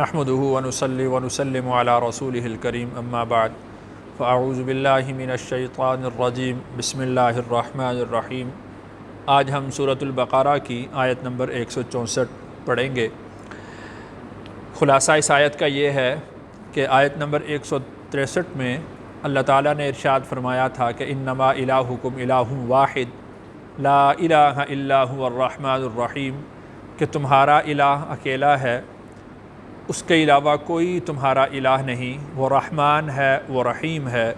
نحمده ونصلي ونسلم على رسوله الكريم اما بعد فاعوذ باللہ من الشیطان الرجیم بسم اللہ الرحمن الرحیم۔ آج ہم سورۃ البقرہ کی آیت نمبر 164 پڑھیں گے۔ خلاصہ اس آیت کا یہ ہے کہ آیت نمبر 163 میں اللہ تعالیٰ نے ارشاد فرمایا تھا کہ انما الہکم الہ واحد لا الہ الا هو الرحمن الرحیم، کہ تمہارا الہ اکیلا ہے، اس کے علاوہ کوئی تمہارا الہ نہیں، وہ رحمان ہے، وہ رحیم ہے۔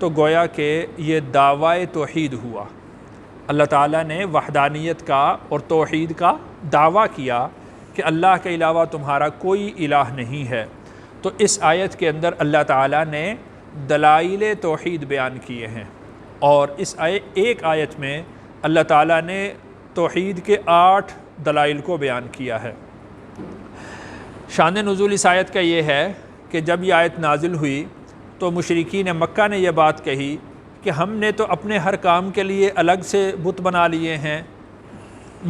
تو گویا کہ یہ دعوی توحید ہوا، اللہ تعالیٰ نے وحدانیت کا اور توحید کا دعویٰ کیا کہ اللہ کے علاوہ تمہارا کوئی الہ نہیں ہے۔ تو اس آیت کے اندر اللہ تعالیٰ نے دلائل توحید بیان کیے ہیں، اور اس ایک آیت میں اللہ تعالیٰ نے توحید کے 8 دلائل کو بیان کیا ہے۔ شان نزول اس آیت کا یہ ہے کہ جب یہ آیت نازل ہوئی تو مشرکین مکہ نے یہ بات کہی کہ ہم نے تو اپنے ہر کام کے لیے الگ سے بت بنا لیے ہیں،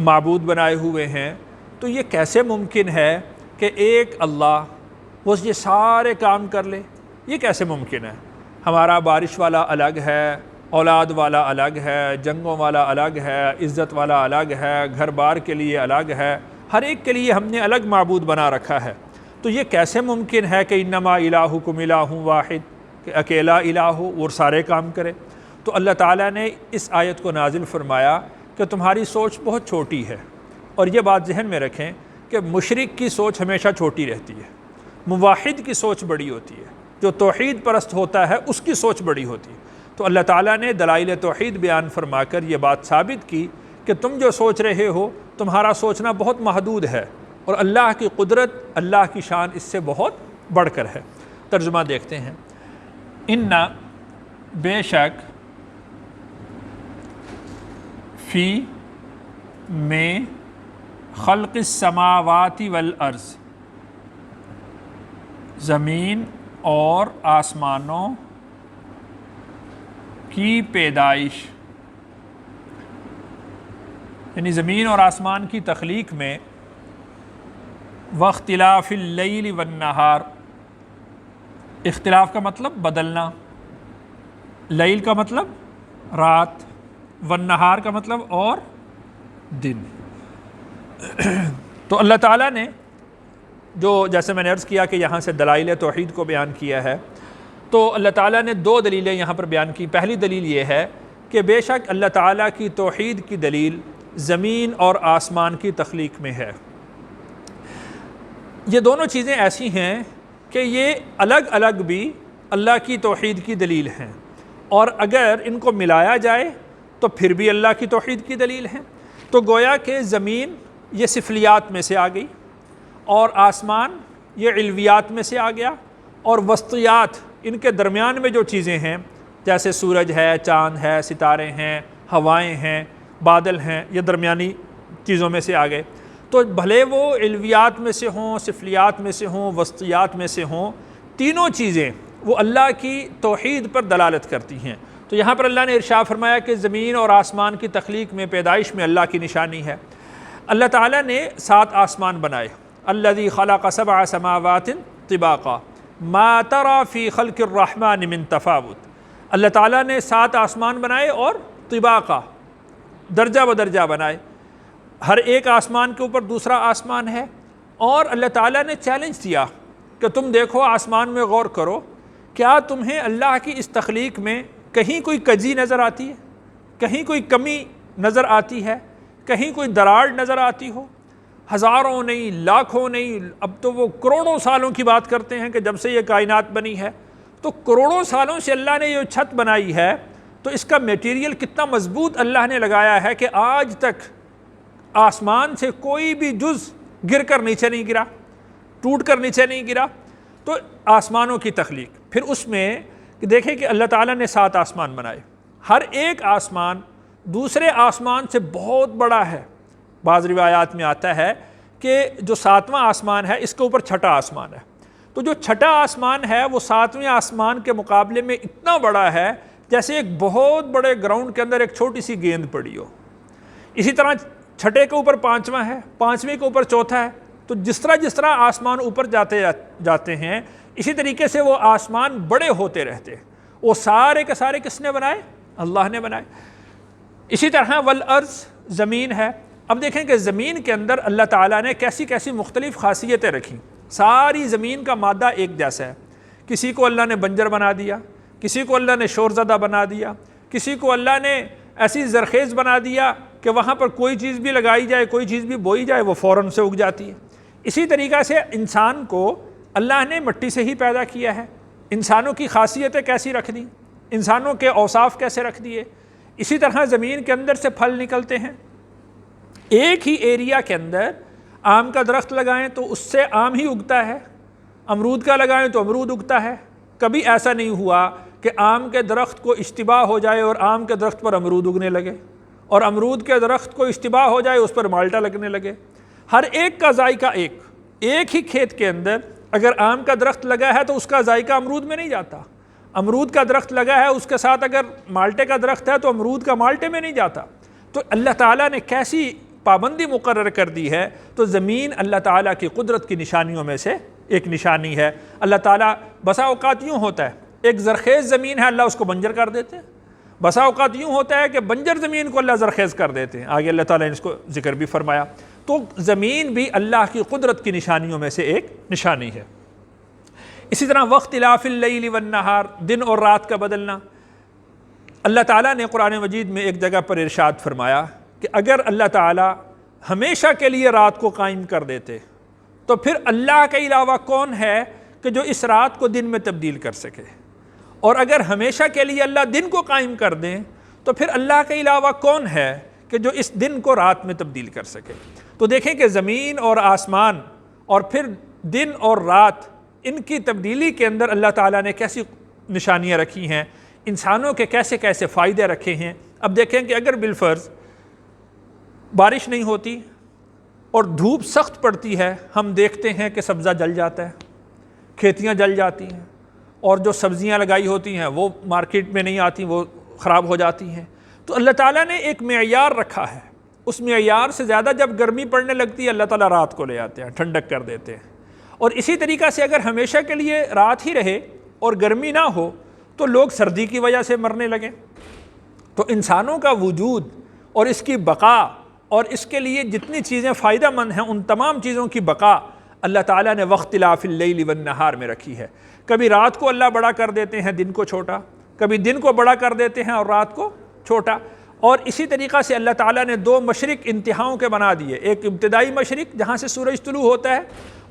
معبود بنائے ہوئے ہیں، تو یہ کیسے ممکن ہے کہ ایک اللہ وہ یہ سارے کام کر لے؟ یہ کیسے ممکن ہے؟ ہمارا بارش والا الگ ہے، اولاد والا الگ ہے، جنگوں والا الگ ہے، عزت والا الگ ہے، گھر بار کے لیے الگ ہے، ہر ایک کے لیے ہم نے الگ معبود بنا رکھا ہے۔ تو یہ کیسے ممکن ہے کہ انما الہکم الہ واحد، کہ اکیلا الہ ہو اور سارے کام کرے؟ تو اللہ تعالیٰ نے اس آیت کو نازل فرمایا کہ تمہاری سوچ بہت چھوٹی ہے، اور یہ بات ذہن میں رکھیں کہ مشرک کی سوچ ہمیشہ چھوٹی رہتی ہے، موحد کی سوچ بڑی ہوتی ہے، جو توحید پرست ہوتا ہے اس کی سوچ بڑی ہوتی ہے۔ تو اللہ تعالیٰ نے دلائل توحید بیان فرما کر یہ بات ثابت کی کہ تم جو سوچ رہے ہو تمہارا سوچنا بہت محدود ہے، اور اللہ کی قدرت، اللہ کی شان اس سے بہت بڑھ کر ہے۔ ترجمہ دیکھتے ہیں۔ اِنَّ، بے شک، فی، میں، خلق السماوات والارض، زمین اور آسمانوں کی پیدائش، یعنی زمین اور آسمان کی تخلیق میں، واختلاف اللیل والنہار، اختلاف کا مطلب بدلنا، لیل کا مطلب رات، والنہار کا مطلب اور دن۔ تو اللہ تعالیٰ نے جو، جیسے میں نے عرض کیا کہ یہاں سے دلائل توحید کو بیان کیا ہے، تو اللہ تعالیٰ نے 2 دلیلیں یہاں پر بیان کی۔ پہلی دلیل یہ ہے کہ بے شک اللہ تعالیٰ کی توحید کی دلیل زمین اور آسمان کی تخلیق میں ہے۔ یہ دونوں چیزیں ایسی ہیں کہ یہ الگ الگ بھی اللہ کی توحید کی دلیل ہیں، اور اگر ان کو ملایا جائے تو پھر بھی اللہ کی توحید کی دلیل ہیں۔ تو گویا کہ زمین یہ سفلیات میں سے آ گئی، اور آسمان یہ علویات میں سے آ گیا، اور وسطیات ان کے درمیان میں جو چیزیں ہیں جیسے سورج ہے، چاند ہے، ستارے ہیں، ہوائیں ہیں، بادل ہیں، یہ درمیانی چیزوں میں سے آ گئے۔ تو بھلے وہ علویات میں سے ہوں، سفلیات میں سے ہوں، وسطیات میں سے ہوں، تینوں چیزیں وہ اللہ کی توحید پر دلالت کرتی ہیں۔ تو یہاں پر اللہ نے ارشاد فرمایا کہ زمین اور آسمان کی تخلیق میں، پیدائش میں اللہ کی نشانی ہے۔ اللہ تعالیٰ نے 7 آسمان بنائے۔ الذی خلق 7 سماوات طباقا ما تری فی خلق الرحمن من تفاوت۔ اللہ تعالیٰ نے 7 آسمان بنائے، اور طباقا، درجہ بدرجہ بنائے، ہر ایک آسمان کے اوپر دوسرا آسمان ہے۔ اور اللہ تعالیٰ نے چیلنج دیا کہ تم دیکھو، آسمان میں غور کرو، کیا تمہیں اللہ کی اس تخلیق میں کہیں کوئی کجی نظر آتی ہے؟ کہیں کوئی کمی نظر آتی ہے؟ کہیں کوئی دراڑ نظر آتی ہو؟ ہزاروں نہیں، لاکھوں نہیں، اب تو وہ کروڑوں سالوں کی بات کرتے ہیں کہ جب سے یہ کائنات بنی ہے، تو کروڑوں سالوں سے اللہ نے یہ چھت بنائی ہے، تو اس کا میٹیریل کتنا مضبوط اللہ نے لگایا ہے کہ آج تک آسمان سے کوئی بھی جز گر کر نیچے نہیں گرا، ٹوٹ کر نیچے نہیں گرا۔ تو آسمانوں کی تخلیق، پھر اس میں دیکھیں کہ اللہ تعالیٰ نے 7 آسمان بنائے، ہر ایک آسمان دوسرے آسمان سے بہت بڑا ہے۔ بعض روایات میں آتا ہے کہ جو 7واں آسمان ہے اس کے اوپر 6ٹھا آسمان ہے، تو جو 6ٹھا آسمان ہے وہ 7ویں آسمان کے مقابلے میں اتنا بڑا ہے جیسے ایک بہت بڑے گراؤنڈ کے اندر ایک چھوٹی سی گیند پڑی ہو۔ اسی طرح 6ٹھے کے اوپر 5واں ہے، 5ویں کے اوپر 4تھا ہے، تو جس طرح آسمان اوپر جاتے ہیں اسی طریقے سے وہ آسمان بڑے ہوتے رہتے ہیں. وہ سارے کے سارے کس نے بنائے؟ اللہ نے بنائے. اسی طرح والارض زمین ہے. اب دیکھیں کہ زمین کے اندر اللہ تعالیٰ نے کیسی کیسی مختلف خاصیتیں رکھی. ساری زمین کا مادہ ایک جیسا ہے. کسی کو اللہ نے بنجر بنا دیا، کسی کو اللہ نے شور زدہ بنا دیا، کسی کو اللہ نے ایسی زرخیز بنا دیا کہ وہاں پر کوئی چیز بھی لگائی جائے، کوئی چیز بھی بوئی جائے وہ فوراً سے اگ جاتی ہے. اسی طریقہ سے انسان کو اللہ نے مٹی سے ہی پیدا کیا ہے. انسانوں کی خاصیتیں کیسی رکھ دی، انسانوں کے اوصاف کیسے رکھ دیے. اسی طرح زمین کے اندر سے پھل نکلتے ہیں. ایک ہی ایریا کے اندر آم کا درخت لگائیں تو اس سے آم ہی اگتا ہے، امرود کا لگائیں تو امرود اگتا ہے. کبھی ایسا نہیں ہوا کہ آم کے درخت کو اشتباہ ہو جائے اور آم کے درخت پر امرود اگنے لگے، اور امرود کے درخت کو اشتباہ ہو جائے اس پر مالٹا لگنے لگے. ہر ایک کا ذائقہ ایک ہی کھیت کے اندر اگر آم کا درخت لگا ہے تو اس کا ذائقہ امرود میں نہیں جاتا. امرود کا درخت لگا ہے اس کے ساتھ اگر مالٹے کا درخت ہے تو امرود کا مالٹے میں نہیں جاتا. تو اللہ تعالیٰ نے کیسی پابندی مقرر کر دی ہے. تو زمین اللہ تعالیٰ کی قدرت کی نشانیوں میں سے ایک نشانی ہے. اللہ تعالیٰ بسا اوقات یوں ہوتا ہے ایک زرخیز زمین ہے اللہ اس کو بنجر کر دیتے ہیں. بسا اوقات یوں ہوتا ہے کہ بنجر زمین کو اللہ زرخیز کر دیتے ہیں. آگے اللہ تعالیٰ نے اس کو ذکر بھی فرمایا. تو زمین بھی اللہ کی قدرت کی نشانیوں میں سے ایک نشانی ہے. اسی طرح واختلاف اللیل والنہار، دن اور رات کا بدلنا. اللہ تعالیٰ نے قرآن مجید میں ایک جگہ پر ارشاد فرمایا کہ اگر اللہ تعالیٰ ہمیشہ کے لیے رات کو قائم کر دیتے تو پھر اللہ کے علاوہ کون ہے کہ جو اس رات کو دن میں تبدیل کر سکے. اور اگر ہمیشہ کے لیے اللہ دن کو قائم کر دیں تو پھر اللہ کے علاوہ کون ہے کہ جو اس دن کو رات میں تبدیل کر سکے. تو دیکھیں کہ زمین اور آسمان اور پھر دن اور رات، ان کی تبدیلی کے اندر اللہ تعالیٰ نے کیسی نشانیاں رکھی ہیں، انسانوں کے کیسے کیسے فائدے رکھے ہیں. اب دیکھیں کہ اگر بالفرض بارش نہیں ہوتی اور دھوپ سخت پڑتی ہے، ہم دیکھتے ہیں کہ سبزہ جل جاتا ہے، کھیتیاں جل جاتی ہیں، اور جو سبزیاں لگائی ہوتی ہیں وہ مارکیٹ میں نہیں آتی، وہ خراب ہو جاتی ہیں. تو اللہ تعالیٰ نے ایک معیار رکھا ہے. اس معیار سے زیادہ جب گرمی پڑنے لگتی ہے اللہ تعالیٰ رات کو لے آتے ہیں، ٹھنڈک کر دیتے ہیں. اور اسی طریقہ سے اگر ہمیشہ کے لیے رات ہی رہے اور گرمی نہ ہو تو لوگ سردی کی وجہ سے مرنے لگیں. تو انسانوں کا وجود اور اس کی بقا اور اس کے لیے جتنی چیزیں فائدہ مند ہیں ان تمام چیزوں کی بقا اللہ تعالیٰ نے واختلاف اللیل والنہار میں رکھی ہے. کبھی رات کو اللہ بڑا کر دیتے ہیں، دن کو چھوٹا، کبھی دن کو بڑا کر دیتے ہیں اور رات کو چھوٹا. اور اسی طریقہ سے اللہ تعالیٰ نے دو مشرق انتہاؤں کے بنا دیے، ایک ابتدائی مشرق جہاں سے سورج طلوع ہوتا ہے،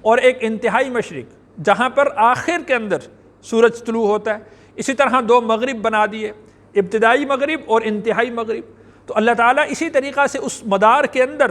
اور ایک انتہائی مشرق جہاں پر آخر کے اندر سورج طلوع ہوتا ہے. اسی طرح دو مغرب بنا دیے، ابتدائی مغرب اور انتہائی مغرب. تو اللہ تعالیٰ اسی طریقہ سے اس مدار کے اندر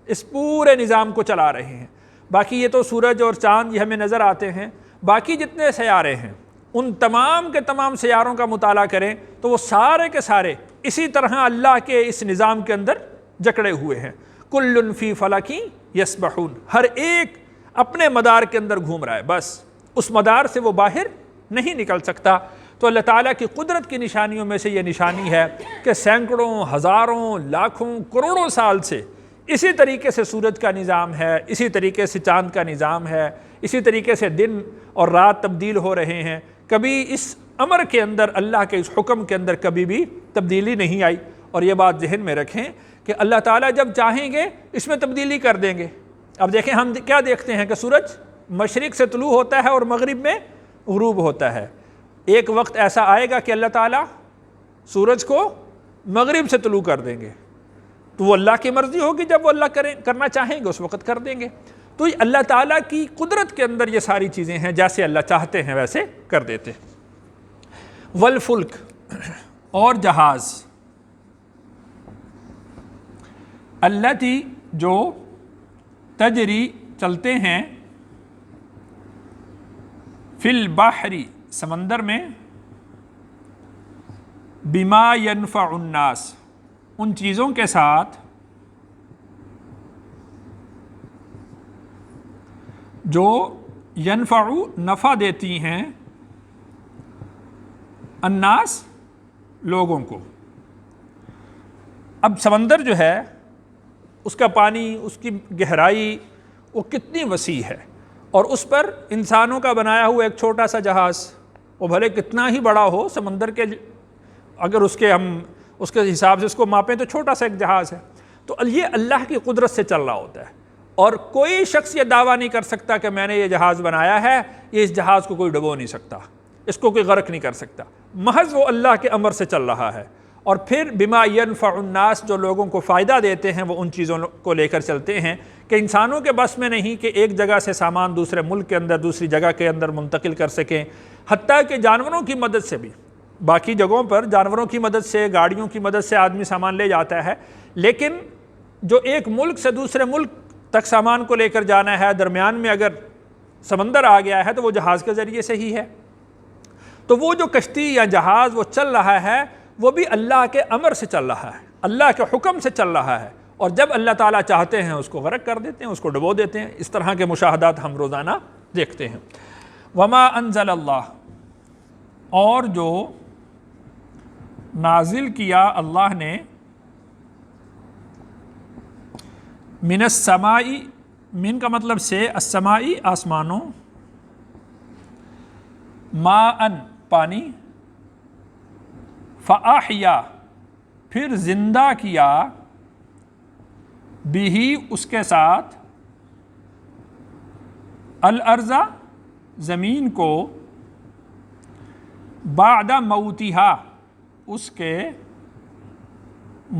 اس پورے نظام کو چلا رہے ہیں. باقی یہ تو سورج اور چاند یہ ہمیں نظر آتے ہیں، باقی جتنے سیارے ہیں ان تمام کے تمام سیاروں کا مطالعہ کریں تو وہ سارے کے سارے اسی طرح اللہ کے اس نظام کے اندر جکڑے ہوئے ہیں. کل فی فلک یسبحون، ہر ایک اپنے مدار کے اندر گھوم رہا ہے، بس اس مدار سے وہ باہر نہیں نکل سکتا. تو اللہ تعالیٰ کی قدرت کی نشانیوں میں سے یہ نشانی ہے کہ سینکڑوں، ہزاروں، لاکھوں، کروڑوں سال سے اسی طریقے سے سورج کا نظام ہے، اسی طریقے سے چاند کا نظام ہے، اسی طریقے سے دن اور رات تبدیل ہو رہے ہیں. کبھی اس امر کے اندر، اللہ کے اس حکم کے اندر کبھی بھی تبدیلی نہیں آئی. اور یہ بات ذہن میں رکھیں کہ اللہ تعالیٰ جب چاہیں گے اس میں تبدیلی کر دیں گے. اب دیکھیں ہم کیا دیکھتے ہیں کہ سورج مشرق سے طلوع ہوتا ہے اور مغرب میں غروب ہوتا ہے. ایک وقت ایسا آئے گا کہ اللہ تعالیٰ سورج کو مغرب سے طلوع کر دیں گے، تو وہ اللہ کی مرضی ہوگی، جب وہ اللہ کرنا چاہیں گے اس وقت کر دیں گے. تو اللہ تعالیٰ کی قدرت کے اندر یہ ساری چیزیں ہیں، جیسے اللہ چاہتے ہیں ویسے کر دیتے. والفلک، اور جہاز، التی جو تجری چلتے ہیں، فی البحر سمندر میں، بما ینفع الناس ان چیزوں کے ساتھ جو ینفع نفع دیتی ہیں، الناس لوگوں کو. اب سمندر جو ہے اس کا پانی، اس کی گہرائی، وہ کتنی وسیع ہے، اور اس پر انسانوں کا بنایا ہوا ایک چھوٹا سا جہاز، وہ بھلے کتنا ہی بڑا ہو، سمندر کے اگر اس کے حساب سے اس کو ماپیں تو چھوٹا سا ایک جہاز ہے، تو یہ اللہ کی قدرت سے چل رہا ہوتا ہے، اور کوئی شخص یہ دعویٰ نہیں کر سکتا کہ میں نے یہ جہاز بنایا ہے، یہ اس جہاز کو کوئی ڈبو نہیں سکتا، اس کو کوئی غرق نہیں کر سکتا، محض وہ اللہ کے امر سے چل رہا ہے۔ اور پھر بما ينفع الناس، جو لوگوں کو فائدہ دیتے ہیں، وہ ان چیزوں کو لے کر چلتے ہیں کہ انسانوں کے بس میں نہیں کہ ایک جگہ سے سامان دوسرے ملک کے اندر، دوسری جگہ کے اندر منتقل کر سکیں، حتیٰ کہ جانوروں کی مدد سے بھی، باقی جگہوں پر جانوروں کی مدد سے، گاڑیوں کی مدد سے آدمی سامان لے جاتا ہے، لیکن جو ایک ملک سے دوسرے ملک تک سامان کو لے کر جانا ہے، درمیان میں اگر سمندر آ گیا ہے تو وہ جہاز کے ذریعے سے ہی ہے۔ تو وہ جو کشتی یا جہاز وہ چل رہا ہے، وہ بھی اللہ کے امر سے چل رہا ہے، اللہ کے حکم سے چل رہا ہے، اور جب اللہ تعالیٰ چاہتے ہیں اس کو غرق کر دیتے ہیں، اس کو ڈبو دیتے ہیں۔ اس طرح کے مشاہدات ہم روزانہ دیکھتے ہیں۔ وما انزل اللہ، اور جو نازل کیا اللہ نے، من السمائی، من کا مطلب سے، السمائی آسمانوں، ماءً پانی، فاحیا پھر زندہ کیا، بھی اس کے ساتھ، الارض زمین کو، بعد موتہا اس کے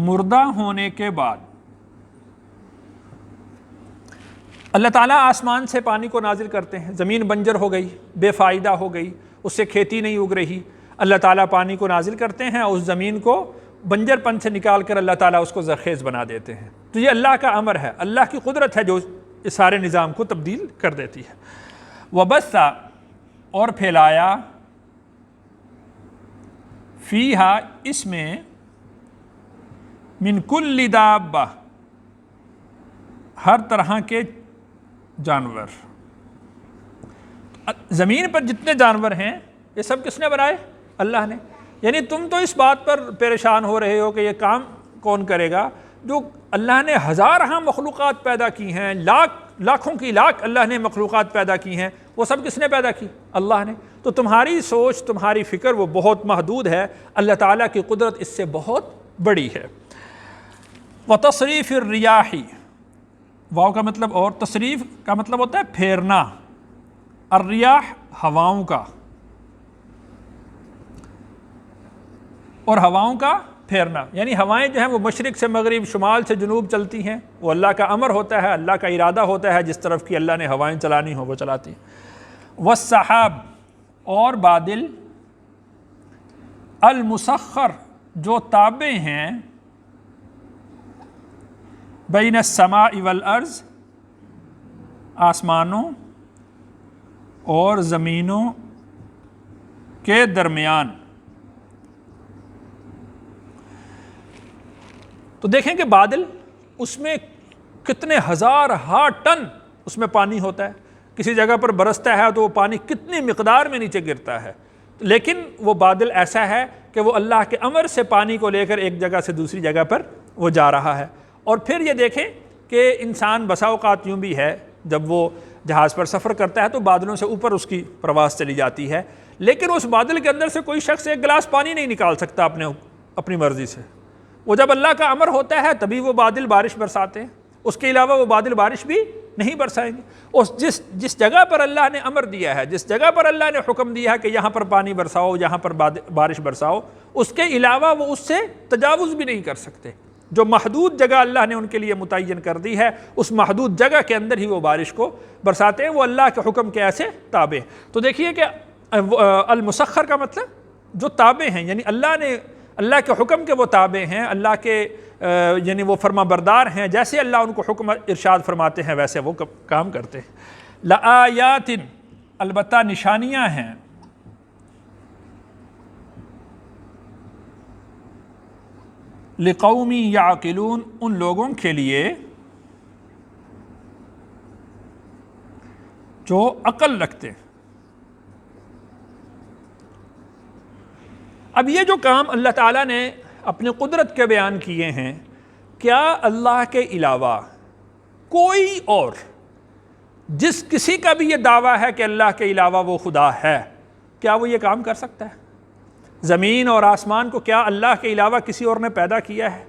مردہ ہونے کے بعد۔ اللہ تعالیٰ آسمان سے پانی کو نازل کرتے ہیں، زمین بنجر ہو گئی، بے فائدہ ہو گئی، اس سے کھیتی نہیں اگ رہی، اللہ تعالیٰ پانی کو نازل کرتے ہیں اور اس زمین کو بنجر پن سے نکال کر اللہ تعالیٰ اس کو زرخیز بنا دیتے ہیں۔ تو یہ اللہ کا امر ہے، اللہ کی قدرت ہے جو اس سارے نظام کو تبدیل کر دیتی ہے۔ وبث، اور پھیلایا، فیہا اس میں، من کل دابہ ہر طرح کے جانور، زمین پر جتنے جانور ہیں یہ سب کس نے بنائے؟ اللہ نے۔ یعنی تم تو اس بات پر پریشان ہو رہے ہو کہ یہ کام کون کرے گا، جو اللہ نے ہزارہ مخلوقات پیدا کی ہیں، لاکھوں کی لاکھ اللہ نے مخلوقات پیدا کی ہیں، وہ سب کس نے پیدا کی؟ اللہ نے۔ تو تمہاری سوچ، تمہاری فکر وہ بہت محدود ہے، اللہ تعالیٰ کی قدرت اس سے بہت بڑی ہے۔ وتصریف الریاح، واو کا مطلب، اور تصریف کا مطلب ہوتا ہے پھیرنا، الریاح ہواؤں کا، اور ہواؤں کا پھیرنا، یعنی ہوائیں جو ہیں وہ مشرق سے مغرب، شمال سے جنوب چلتی ہیں، وہ اللہ کا امر ہوتا ہے، اللہ کا ارادہ ہوتا ہے، جس طرف کی اللہ نے ہوائیں چلانی ہوں وہ چلاتی ہیں۔ والسحاب، اور بادل، المسخر جو تابع ہیں، بین السماء والارض آسمانوں اور زمینوں کے درمیان۔ تو دیکھیں کہ بادل، اس میں کتنے ہزار ٹن اس میں پانی ہوتا ہے، کسی جگہ پر برستا ہے تو وہ پانی کتنی مقدار میں نیچے گرتا ہے، لیکن وہ بادل ایسا ہے کہ وہ اللہ کے امر سے پانی کو لے کر ایک جگہ سے دوسری جگہ پر وہ جا رہا ہے۔ اور پھر یہ دیکھیں کہ انسان بسا اوقات یوں بھی ہے، جب وہ جہاز پر سفر کرتا ہے تو بادلوں سے اوپر اس کی پرواز چلی جاتی ہے، لیکن اس بادل کے اندر سے کوئی شخص ایک گلاس پانی نہیں نکال سکتا اپنی مرضی سے، وہ جب اللہ کا امر ہوتا ہے تبھی وہ بادل بارش برساتے ہیں، اس کے علاوہ وہ بادل بارش بھی نہیں برسائیں گے۔ اور جس جگہ پر اللہ نے امر دیا ہے، جس جگہ پر اللہ نے حکم دیا ہے کہ یہاں پر پانی برساؤ، یہاں پر بارش برساؤ، اس کے علاوہ وہ اس سے تجاوز بھی نہیں کر سکتے۔ جو محدود جگہ اللہ نے ان کے لیے متعین کر دی ہے، اس محدود جگہ کے اندر ہی وہ بارش کو برساتے ہیں، وہ اللہ کے حکم کے ایسے تابع۔ تو دیکھیے کہ المسخر کا مطلب جو تابع ہیں، یعنی اللہ کے حکم کے وہ تابع ہیں، اللہ کے یعنی وہ فرما بردار ہیں، جیسے اللہ ان کو حکم ارشاد فرماتے ہیں ویسے وہ کام کرتے ہیں۔ لآیات، البتہ نشانیاں ہیں، لقوم یعقلون، ان لوگوں کے لیے جو عقل رکھتے ہیں۔ اب یہ جو کام اللہ تعالیٰ نے اپنی قدرت کے بیان کیے ہیں، کیا اللہ کے علاوہ کوئی اور جس کسی کا بھی یہ دعویٰ ہے کہ اللہ کے علاوہ وہ خدا ہے، کیا وہ یہ کام کر سکتا ہے؟ زمین اور آسمان کو کیا اللہ کے علاوہ کسی اور نے پیدا کیا ہے؟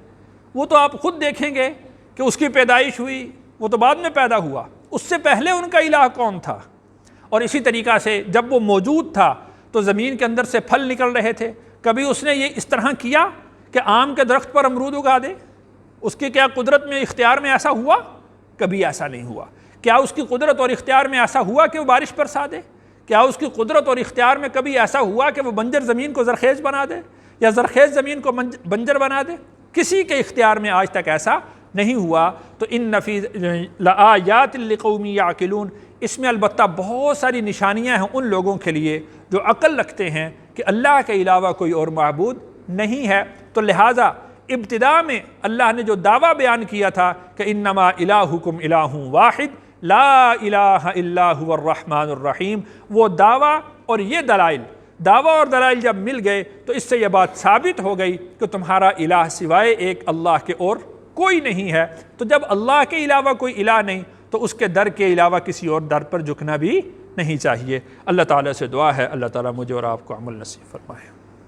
وہ تو آپ خود دیکھیں گے کہ اس کی پیدائش ہوئی، وہ تو بعد میں پیدا ہوا، اس سے پہلے ان کا الہ کون تھا؟ اور اسی طریقہ سے جب وہ موجود تھا تو زمین کے اندر سے پھل نکل رہے تھے، کبھی اس نے یہ اس طرح کیا کہ آم کے درخت پر امرود اگا دے؟ اس کی کیا قدرت میں اختیار میں ایسا ہوا؟ کبھی ایسا نہیں ہوا۔ کیا اس کی قدرت اور اختیار میں ایسا ہوا کہ وہ بارش برسا دے؟ کیا اس کی قدرت اور اختیار میں کبھی ایسا ہوا کہ وہ بنجر زمین کو زرخیز بنا دے یا زرخیز زمین کو بنجر بنا دے؟ کسی کے اختیار میں آج تک ایسا نہیں ہوا۔ تو ان فی لآیات لقوم یعقلون، اس میں البتہ بہت ساری نشانیاں ہیں ان لوگوں کے لیے جو عقل رکھتے ہیں کہ اللہ کے علاوہ کوئی اور معبود نہیں ہے۔ تو لہٰذا ابتداء میں اللہ نے جو دعویٰ بیان کیا تھا کہ انما الہکم الہ واحد لا الہ الا هو الرحمن الرحیم، وہ دعویٰ اور یہ دعویٰ اور دلائل جب مل گئے تو اس سے یہ بات ثابت ہو گئی کہ تمہارا الہ سوائے ایک اللہ کے اور کوئی نہیں ہے۔ تو جب اللہ کے علاوہ کوئی الہ نہیں تو اس کے در کے علاوہ کسی اور در پر جھکنا بھی نہیں چاہیے۔ اللہ تعالیٰ سے دعا ہے اللہ تعالیٰ مجھے اور آپ کو عمل نصیب فرمائے۔